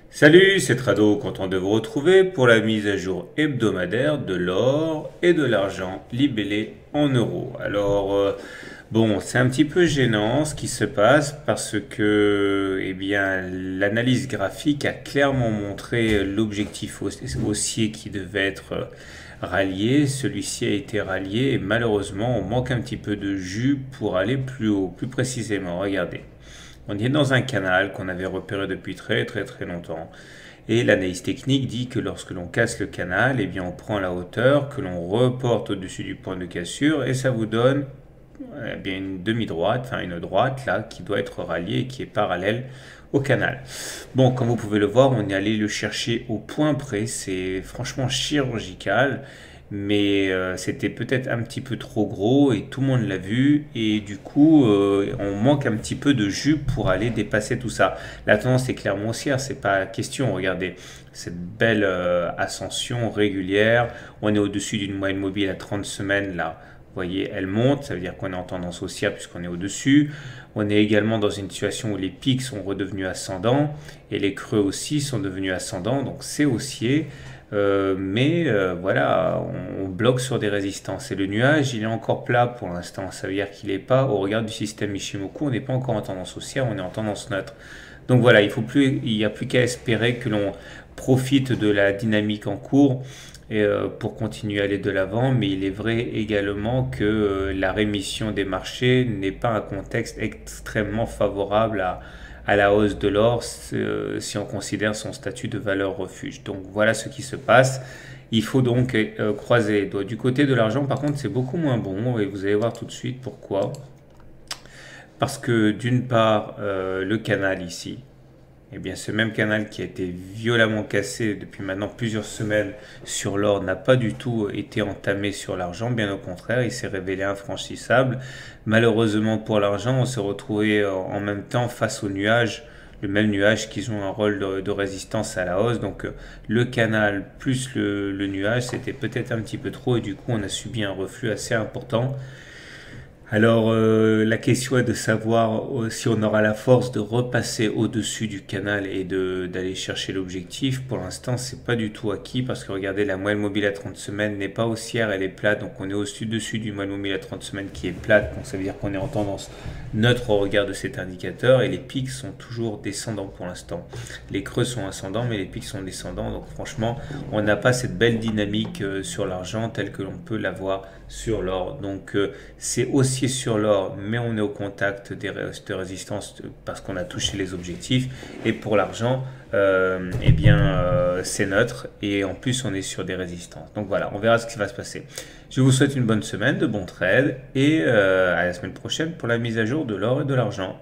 Salut, c'est Trado, content de vous retrouver pour la mise à jour hebdomadaire de l'or et de l'argent libellé en euros. Bon, c'est un petit peu gênant ce qui se passe parce que, l'analyse graphique a clairement montré l'objectif haussier qui devait être rallié. Celui-ci a été rallié et malheureusement, on manque un petit peu de jus pour aller plus haut, plus précisément. Regardez. On est dans un canal qu'on avait repéré depuis très très très longtemps. Et l'analyse technique dit que lorsque l'on casse le canal, eh bien on prend la hauteur, que l'on reporte au-dessus du point de cassure et ça vous donne une demi-droite, enfin une droite là qui doit être ralliée et qui est parallèle au canal. Bon, comme vous pouvez le voir, on est allé le chercher au point près, c'est franchement chirurgical, mais c'était peut-être un petit peu trop gros et tout le monde l'a vu et du coup on manque un petit peu de jus pour aller dépasser tout ça. La tendance est clairement haussière, c'est pas question, regardez cette belle ascension régulière, on est au-dessus d'une moyenne mobile à 30 semaines là. Vous voyez, elle monte, ça veut dire qu'on est en tendance haussière puisqu'on est au-dessus. On est également dans une situation où les pics sont redevenus ascendants et les creux aussi sont devenus ascendants, donc c'est haussier. Voilà, on bloque sur des résistances. Et le nuage, il est encore plat pour l'instant. Ça veut dire qu'il n'est pas, au regard du système Ishimoku, on n'est pas encore en tendance haussière, on est en tendance neutre. Donc voilà, il n'y a plus qu'à espérer que l'on profite de la dynamique en cours pour continuer à aller de l'avant, mais il est vrai également que la rémission des marchés n'est pas un contexte extrêmement favorable à la hausse de l'or si on considère son statut de valeur refuge. Donc voilà ce qui se passe. Il faut donc croiser les doigts. Du côté de l'argent, par contre, c'est beaucoup moins bon et vous allez voir tout de suite pourquoi. Parce que d'une part, le canal ici, eh bien, ce même canal qui a été violemment cassé depuis maintenant plusieurs semaines sur l'or n'a pas du tout été entamé sur l'argent, bien au contraire, il s'est révélé infranchissable. Malheureusement pour l'argent, on s'est retrouvé en même temps face au nuage, le même nuage qui joue un rôle de résistance à la hausse. Donc le canal plus le nuage, c'était peut-être un petit peu trop et du coup on a subi un reflux assez important. La question est de savoir si on aura la force de repasser au-dessus du canal et d'aller chercher l'objectif. Pour l'instant, c'est pas du tout acquis parce que regardez, la moyenne mobile à 30 semaines n'est pas haussière, elle est plate. Donc on est au-dessus du moyenne mobile à 30 semaines qui est plate. Donc ça veut dire qu'on est en tendance neutre au regard de cet indicateur et les pics sont toujours descendants pour l'instant. Les creux sont ascendants, mais les pics sont descendants. Donc franchement, on n'a pas cette belle dynamique sur l'argent telle que l'on peut l'avoir sur l'or. Donc c'est aussi sur l'or, mais on est au contact de résistance parce qu'on a touché les objectifs. Et pour l'argent, c'est neutre et en plus on est sur des résistances. Donc voilà, on verra ce qui va se passer. Je vous souhaite une bonne semaine, de bons trades et à la semaine prochaine pour la mise à jour de l'or et de l'argent.